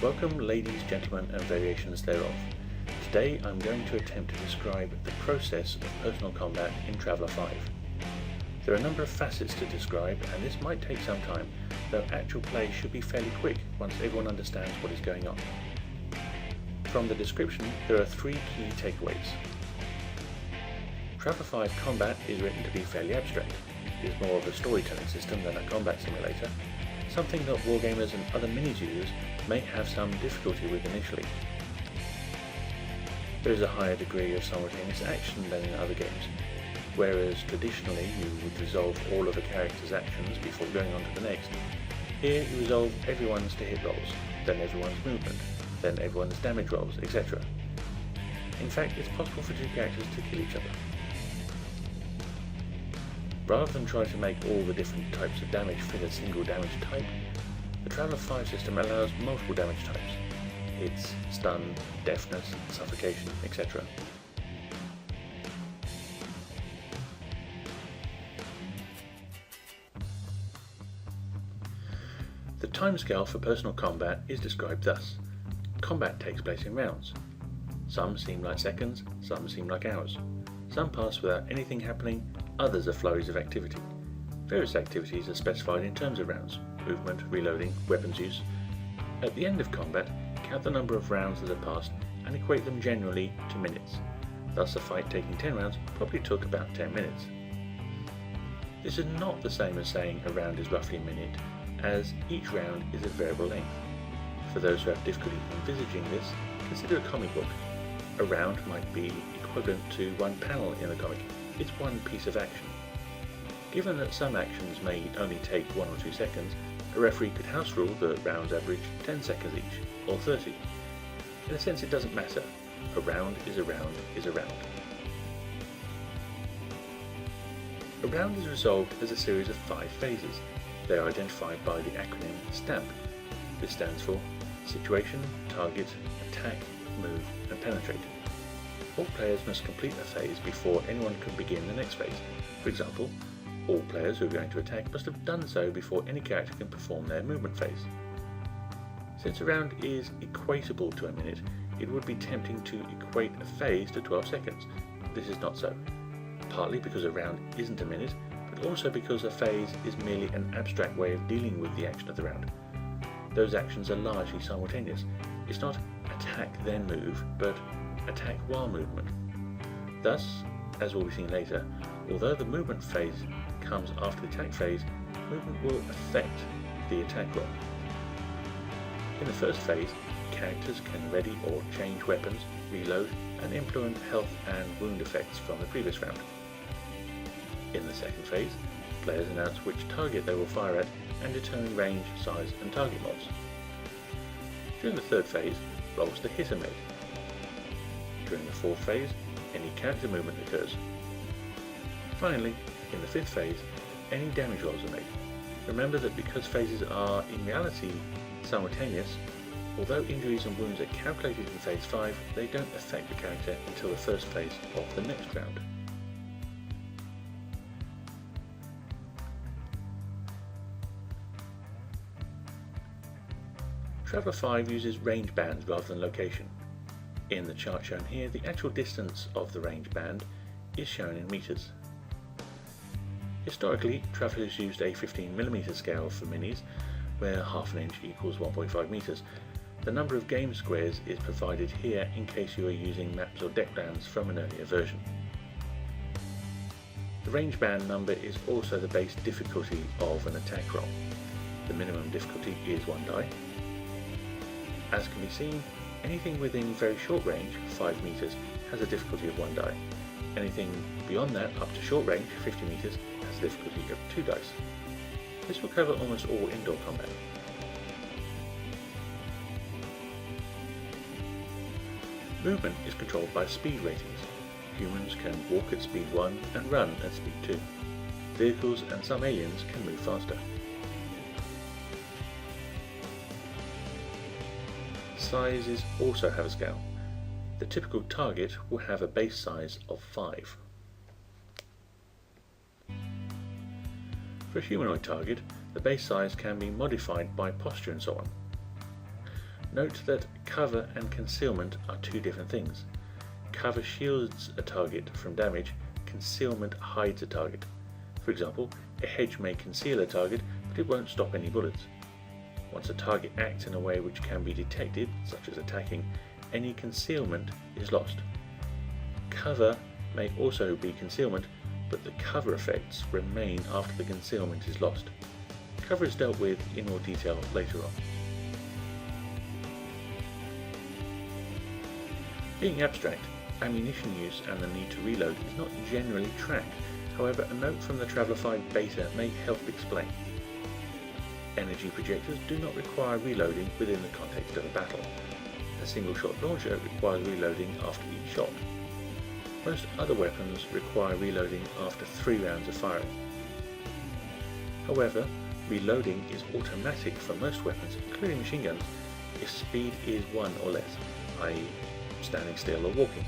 Welcome ladies, gentlemen and variations thereof. Today I'm going to attempt to describe the process of personal combat in Traveller 5. There are a number of facets to describe and this might take some time, though actual play should be fairly quick once everyone understands what is going on. From the description there are three key takeaways. Traveller 5 combat is written to be fairly abstract. It is more of a storytelling system than a combat simulator, something that wargamers and other minis users may have some difficulty with initially. There is a higher degree of simultaneous action than in other games, whereas traditionally you would resolve all of a character's actions before going on to the next. Here you resolve everyone's to hit rolls, then everyone's movement, then everyone's damage rolls, etc. In fact, it's possible for two characters to kill each other. Rather than try to make all the different types of damage fit a single damage type, the Traveller 5 system allows multiple damage types: hits, stun, deafness, suffocation, etc. The timescale for personal combat is described thus. Combat takes place in rounds. Some seem like seconds, some seem like hours. Some pass without anything happening, others are flurries of activity. Various activities are specified in terms of rounds: movement, reloading, weapons use. At the end of combat, count the number of rounds that have passed and equate them generally to minutes. Thus a fight taking 10 rounds probably took about 10 minutes. This is not the same as saying a round is roughly a minute, as each round is of variable length. For those who have difficulty envisaging this, consider a comic book. A round might be equivalent to one panel in a comic. It's one piece of action. Given that some actions may only take 1 or 2 seconds, a referee could house rule that rounds average 10 seconds each, or 30. In a sense it doesn't matter. A round is a round is a round. A round is resolved as a series of 5 phases. They are identified by the acronym STAMP. This stands for Situation, Target, Attack, Move and Penetrate. All players must complete a phase before anyone can begin the next phase. For example, all players who are going to attack must have done so before any character can perform their movement phase. Since a round is equatable to a minute, it would be tempting to equate a phase to 12 seconds. This is not so, partly because a round isn't a minute, but also because a phase is merely an abstract way of dealing with the action of the round. Those actions are largely simultaneous. It's not attack then move, but attack while movement. Thus, as will be seen later, although the movement phase comes after the attack phase, movement will affect the attack roll. In the first phase, characters can ready or change weapons, reload and implement health and wound effects from the previous round. In the second phase, players announce which target they will fire at and determine range, size and target mods. During the third phase, rolls to hit are made. During the fourth phase, any character movement occurs. Finally, in the fifth phase, any damage rolls are made. Remember that because phases are in reality simultaneous, although injuries and wounds are calculated in phase 5, they don't affect the character until the first phase of the next round. Traveller 5 uses range bands rather than location. In the chart shown here, the actual distance of the range band is shown in meters. Historically, Travellers used a 15mm scale for minis, where half an inch equals 1.5 meters. The number of game squares is provided here in case you are using maps or deck plans from an earlier version. The range band number is also the base difficulty of an attack roll. The minimum difficulty is 1 die. As can be seen, anything within very short range, 5 meters, has a difficulty of 1 die. Anything beyond that, up to short range, 50 meters, has a difficulty of 2 dice. This will cover almost all indoor combat. Movement is controlled by speed ratings. Humans can walk at speed 1 and run at speed 2. Vehicles and some aliens can move faster. Sizes also have a scale. The typical target will have a base size of 5. For a humanoid target, the base size can be modified by posture and so on. Note that cover and concealment are two different things. Cover shields a target from damage, concealment hides a target. For example, a hedge may conceal a target, but it won't stop any bullets. Once a target acts in a way which can be detected, such as attacking, any concealment is lost. Cover may also be concealment, but the cover effects remain after the concealment is lost. Cover is dealt with in more detail later on. Being abstract, ammunition use and the need to reload is not generally tracked. However, a note from the Traveller 5 beta may help explain. Energy projectors do not require reloading within the context of a battle. A single shot launcher requires reloading after each shot. Most other weapons require reloading after 3 rounds of firing. However, reloading is automatic for most weapons, including machine guns, if speed is 1 or less, i.e. standing still or walking.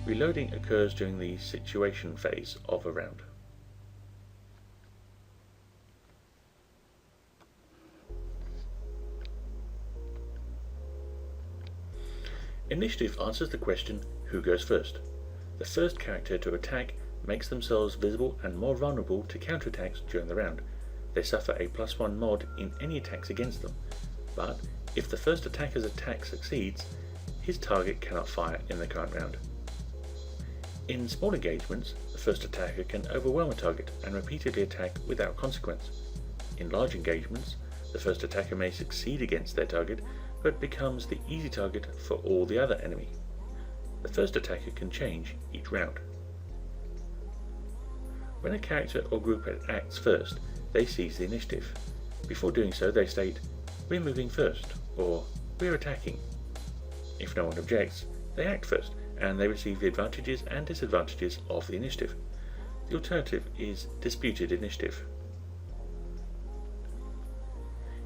Reloading occurs during the situation phase of a round. Initiative answers the question, who goes first? The first character to attack makes themselves visible and more vulnerable to counterattacks during the round. They suffer a +1 mod in any attacks against them, but if the first attacker's attack succeeds, his target cannot fire in the current round. In small engagements, the first attacker can overwhelm a target and repeatedly attack without consequence. In large engagements, the first attacker may succeed against their target, but becomes the easy target for all the other enemy. The first attacker can change each round. When a character or group acts first, they seize the initiative. Before doing so, they state, "We're moving first," or "We're attacking." If no one objects, they act first, and they receive the advantages and disadvantages of the initiative. The alternative is disputed initiative.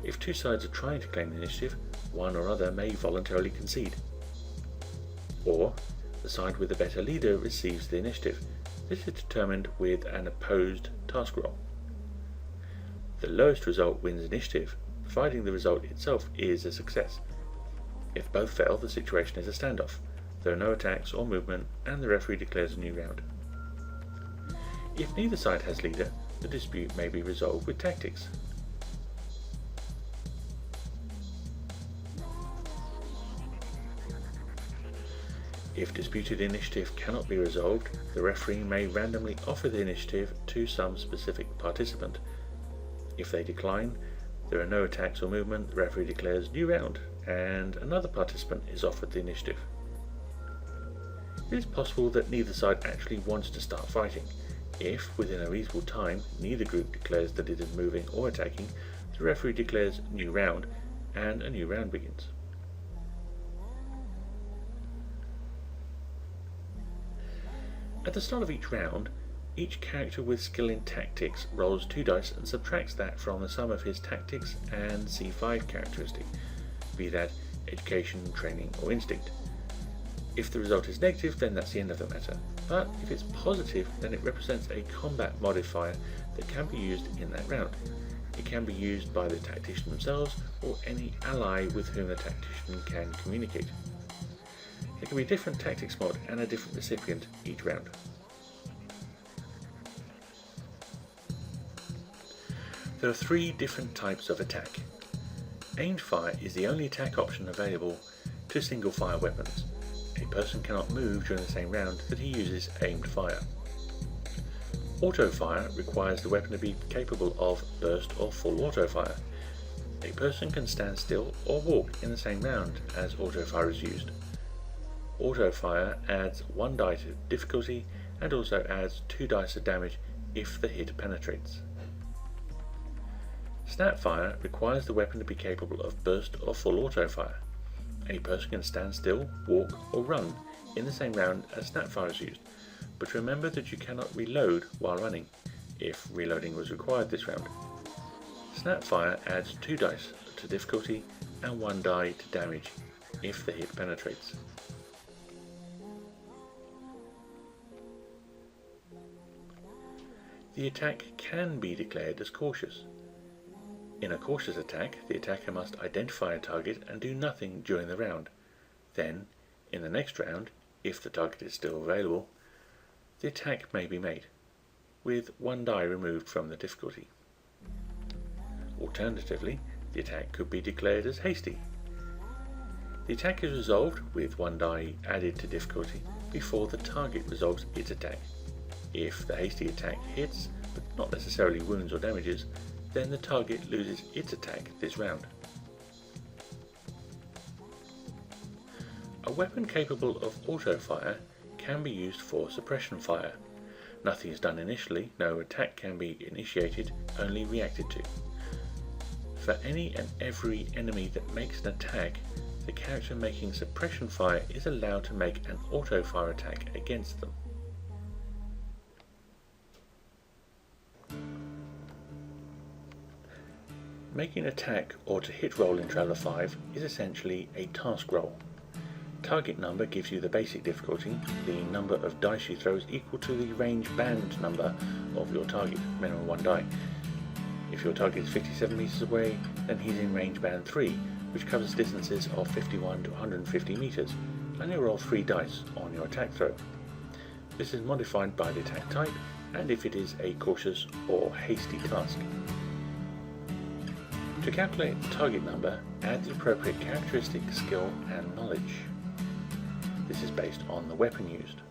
If two sides are trying to claim the initiative, one or other may voluntarily concede. Or, the side with the better leader receives the initiative. This is determined with an opposed task roll. The lowest result wins initiative, providing the result itself is a success. If both fail, the situation is a standoff. There are no attacks or movement, and the referee declares a new round. If neither side has leader, the dispute may be resolved with tactics. If disputed initiative cannot be resolved, the referee may randomly offer the initiative to some specific participant. If they decline, there are no attacks or movement, the referee declares new round, and another participant is offered the initiative. It is possible that neither side actually wants to start fighting. If, within a reasonable time, neither group declares that it is moving or attacking, the referee declares new round, and a new round begins. At the start of each round, each character with skill in tactics rolls 2 dice and subtracts that from the sum of his tactics and C5 characteristic, be that education, training or instinct. If the result is negative, then that's the end of the matter, but if it's positive, then it represents a combat modifier that can be used in that round. It can be used by the tactician themselves or any ally with whom the tactician can communicate. There can be a different tactics mod and a different recipient each round. There are 3 different types of attack. Aimed fire is the only attack option available to single fire weapons. A person cannot move during the same round that he uses aimed fire. Auto fire requires the weapon to be capable of burst or full auto fire. A person can stand still or walk in the same round as auto fire is used. Auto fire adds 1 die to difficulty and also adds 2 dice of damage if the hit penetrates. Snap fire requires the weapon to be capable of burst or full auto fire. A person can stand still, walk or run in the same round as snap fire is used, but remember that you cannot reload while running, if reloading was required this round. Snap fire adds 2 dice to difficulty and 1 die to damage if the hit penetrates. The attack can be declared as cautious. In a cautious attack, the attacker must identify a target and do nothing during the round. Then, in the next round, if the target is still available, the attack may be made, with one die removed from the difficulty. Alternatively, the attack could be declared as hasty. The attack is resolved with one die added to difficulty before the target resolves its attack. If the hasty attack hits, but not necessarily wounds or damages, then the target loses its attack this round. A weapon capable of auto-fire can be used for suppression fire. Nothing is done initially, no attack can be initiated, only reacted to. For any and every enemy that makes an attack, the character making suppression fire is allowed to make an auto-fire attack against them. Making an attack or to hit roll in Traveller 5 is essentially a task roll. Target number gives you the basic difficulty. The number of dice you throw is equal to the range band number of your target, minimum 1 die. If your target is 57 meters away, then he's in range band 3, which covers distances of 51 to 150 meters, and you roll 3 dice on your attack throw. This is modified by the attack type and if it is a cautious or hasty task. To calculate the target number, add the appropriate characteristic, skill and knowledge. This is based on the weapon used.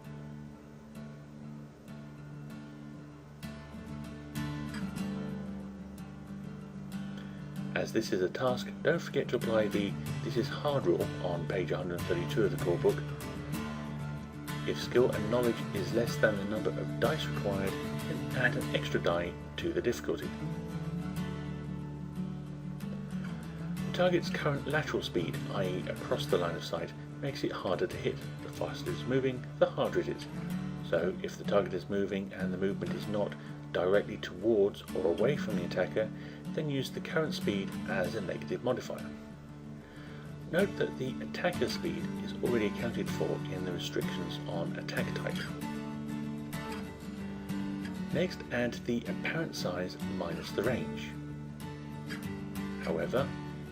As this is a task, don't forget to apply the "this is hard" rule on page 132 of the core book. If skill and knowledge is less than the number of dice required, then add an extra die to the difficulty. The target's current lateral speed, i.e. across the line of sight, makes it harder to hit. The faster it is moving, the harder it is. So if the target is moving and the movement is not directly towards or away from the attacker, then use the current speed as a negative modifier. Note that the attacker's speed is already accounted for in the restrictions on attack type. Next, add the apparent size minus the range. However,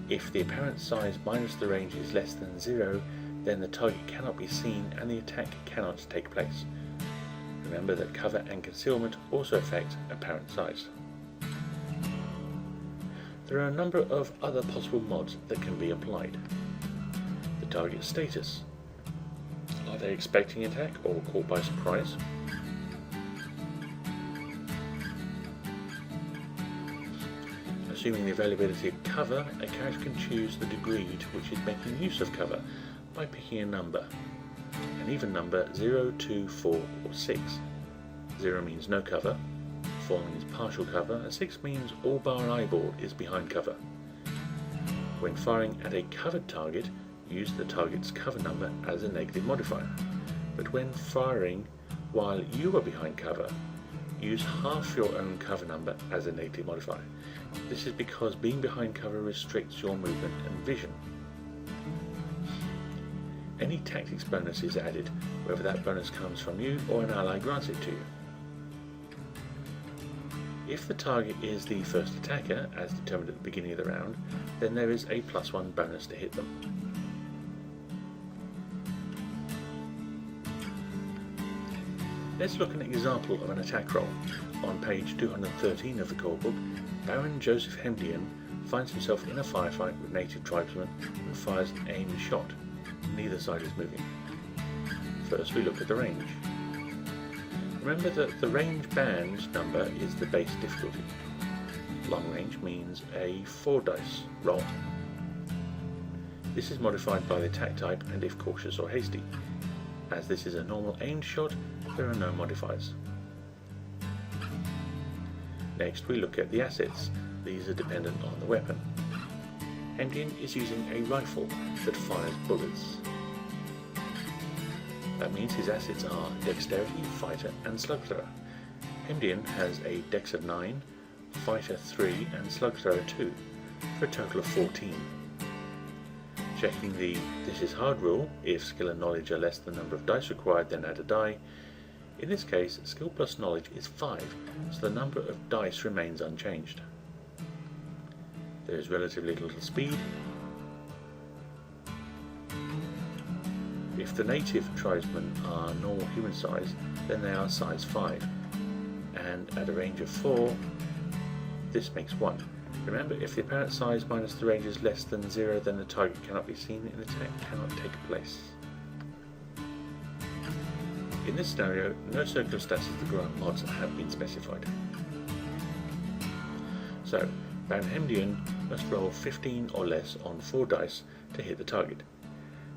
if the apparent size minus the range is less than 0, then the target cannot be seen and the attack cannot take place. Remember that cover and concealment also affect apparent size. There are a number of other possible mods that can be applied. The target's status. Are they expecting attack or caught by surprise? Assuming the availability of cover, a character can choose the degree to which it's making use of cover by picking a number. An even number 0, 2, 4 or 6. 0 means no cover, 4 means partial cover, and 6 means all bar eyeball is behind cover. When firing at a covered target, use the target's cover number as a negative modifier, but when firing while you are behind cover, use half your own cover number as a negative modifier. This is because being behind cover restricts your movement and vision. Any tactics bonus is added, whether that bonus comes from you or an ally grants it to you. If the target is the first attacker, as determined at the beginning of the round, then there is a +1 bonus to hit them. Let's look at an example of an attack roll. On page 213 of the core book, Baron Joseph Hemdian finds himself in a firefight with native tribesmen and fires an aimed shot. Neither side is moving. First we look at the range. Remember that the range band number is the base difficulty. Long range means a 4 dice roll. This is modified by the attack type and if cautious or hasty. As this is a normal aimed shot, there are no modifiers. Next we look at the assets. These are dependent on the weapon. Hemdian is using a rifle that fires bullets. That means his assets are Dexterity, Fighter and Slug Thrower. Hemdian has a Dex of 9, Fighter 3 and Slug Thrower 2, for a total of 14. Checking the "this is hard" rule, if skill and knowledge are less than the number of dice required, then add a die. In this case, skill plus knowledge is 5, so the number of dice remains unchanged. there is relatively little speed. If the native tribesmen are normal human size, then they are size 5, and at a range of 4, this makes 1. Remember, if the apparent size minus the range is less than 0, then the target cannot be seen and the attack cannot take place. In this scenario, no circular stats of the grant mods have been specified. So, bound Hemdian must roll 15 or less on 4 dice to hit the target.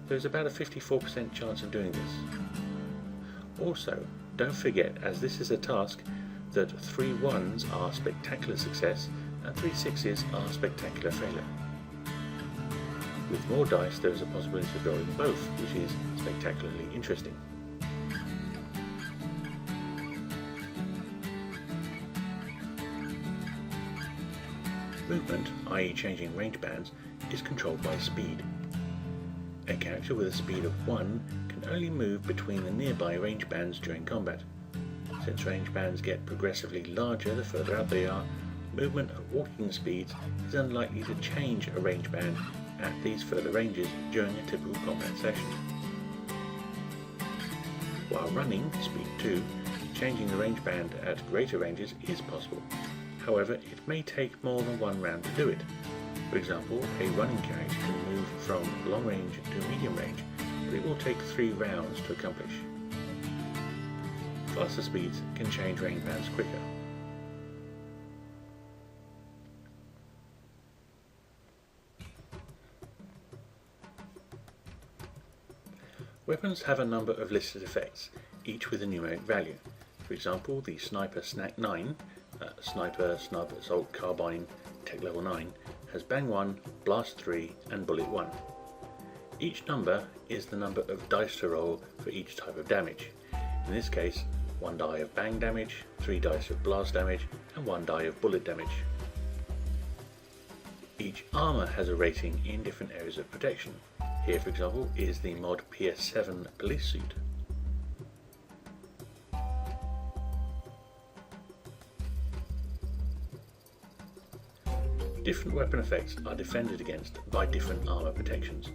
There is about a 54% chance of doing this. Also, don't forget, as this is a task, that 3 1s are spectacular success and 3 6s are spectacular failure. With more dice, there is a possibility of rolling both, which is spectacularly interesting. Movement, i.e. changing range bands, is controlled by speed. A character with a speed of 1 can only move between the nearby range bands during combat. Since range bands get progressively larger the further out they are, movement at walking speeds is unlikely to change a range band at these further ranges during a typical combat session. While running, speed 2, changing the range band at greater ranges is possible. However, it may take more than 1 round to do it. For example, a running character can move from long range to medium range, but it will take 3 rounds to accomplish. Faster speeds can change range bands quicker. Weapons have a number of listed effects, each with a numeric value. For example, the Sniper Snack 9, Sniper Assault Carbine Tech Level 9, has Bang 1, Blast 3 and Bullet 1. Each number is the number of dice to roll for each type of damage. In this case, 1 die of Bang damage, 3 dice of Blast damage and 1 die of Bullet damage. Each armour has a rating in different areas of protection. Here, for example, is the mod PS7 police suit. Different weapon effects are defended against by different armour protections.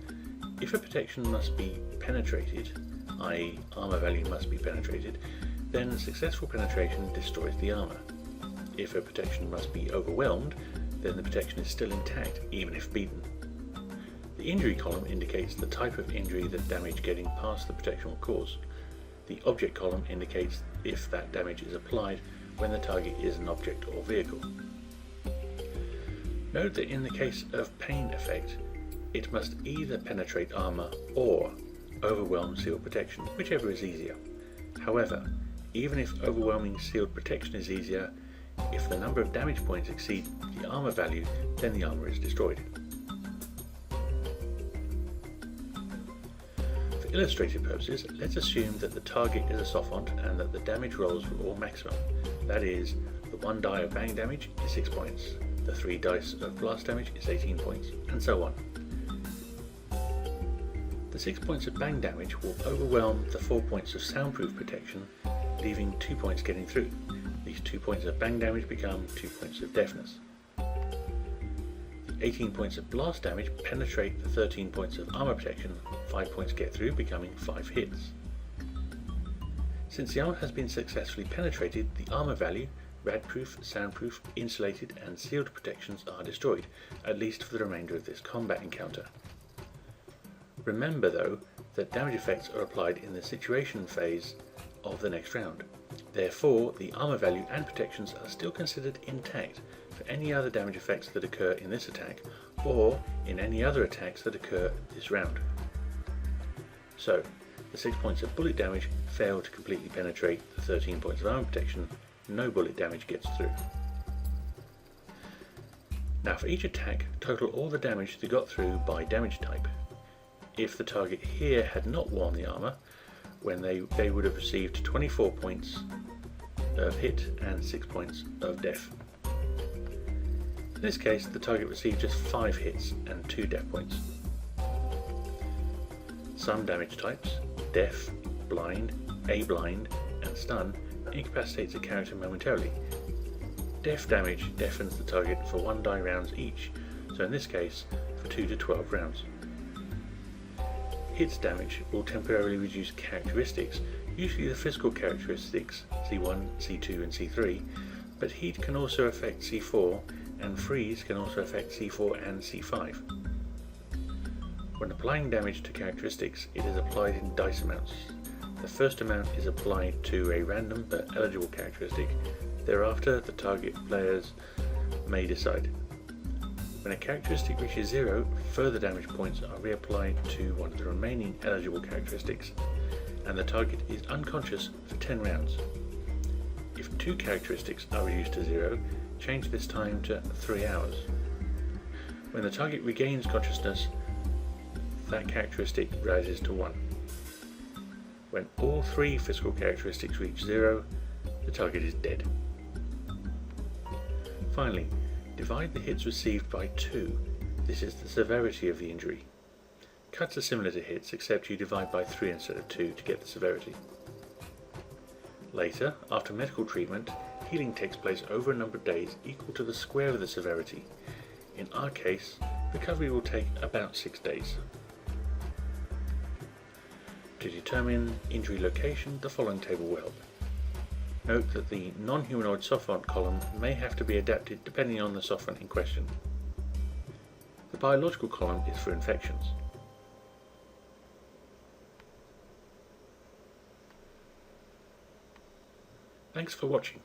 If a protection must be penetrated, i.e. armour value must be penetrated, then successful penetration destroys the armour. If a protection must be overwhelmed, then the protection is still intact, even if beaten. The injury column indicates the type of injury that damage getting past the protection will cause. The object column indicates if that damage is applied when the target is an object or vehicle. Note that in the case of pain effect, it must either penetrate armour or overwhelm sealed protection, whichever is easier. However, even if overwhelming sealed protection is easier, if the number of damage points exceed the armour value, then the armour is destroyed. For illustrative purposes, let's assume that the target is a Sophont and that the damage rolls were all maximum. That is, the 1 die of Bang damage is 6 points, the 3 dice of Blast damage is 18 points, and so on. The 6 points of Bang damage will overwhelm the 4 points of soundproof protection, leaving 2 points getting through. These 2 points of Bang damage become 2 points of deafness. The 18 points of Blast damage penetrate the 13 points of armour protection, 5 points get through, becoming 5 hits. Since the armour has been successfully penetrated, the armour value, radproof, soundproof, insulated and sealed protections are destroyed, at least for the remainder of this combat encounter. Remember though, that damage effects are applied in the situation phase of the next round. Therefore, the armour value and protections are still considered intact for any other damage effects that occur in this attack, or in any other attacks that occur this round. So, the 6 points of bullet damage fail to completely penetrate the 13 points of armour protection, no bullet damage gets through. Now for each attack, total all the damage that got through by damage type. If the target here had not worn the armour, when they would have received 24 points of hit and 6 points of def. In this case, the target received just 5 hits and 2 def points. Some damage types, deaf, blind, A-blind and stun, incapacitates a character momentarily. Deaf damage deafens the target for 1 die rounds each, so in this case for 2 to 12 rounds. Hits damage will temporarily reduce characteristics, usually the physical characteristics C1, C2 and C3, but heat can also affect C4 and freeze can also affect C4 and C5. When applying damage to characteristics, it is applied in dice amounts. The first amount is applied to a random but eligible characteristic. Thereafter, the target players may decide. When a characteristic reaches 0, further damage points are reapplied to one of the remaining eligible characteristics, and the target is unconscious for 10 rounds. If 2 characteristics are reduced to 0, change this time to 3 hours. When the target regains consciousness, that characteristic rises to 1. When all 3 physical characteristics reach 0, the target is dead. Finally, divide the hits received by 2. This is the severity of the injury. Cuts are similar to hits, except you divide by 3 instead of 2 to get the severity. Later, after medical treatment, healing takes place over a number of days equal to the square of the severity. In our case, recovery will take about 6 days. To determine injury location, the following table will help. Note that the non-humanoid soft-font column may have to be adapted depending on the soft-font in question. The biological column is for infections. Thanks for watching.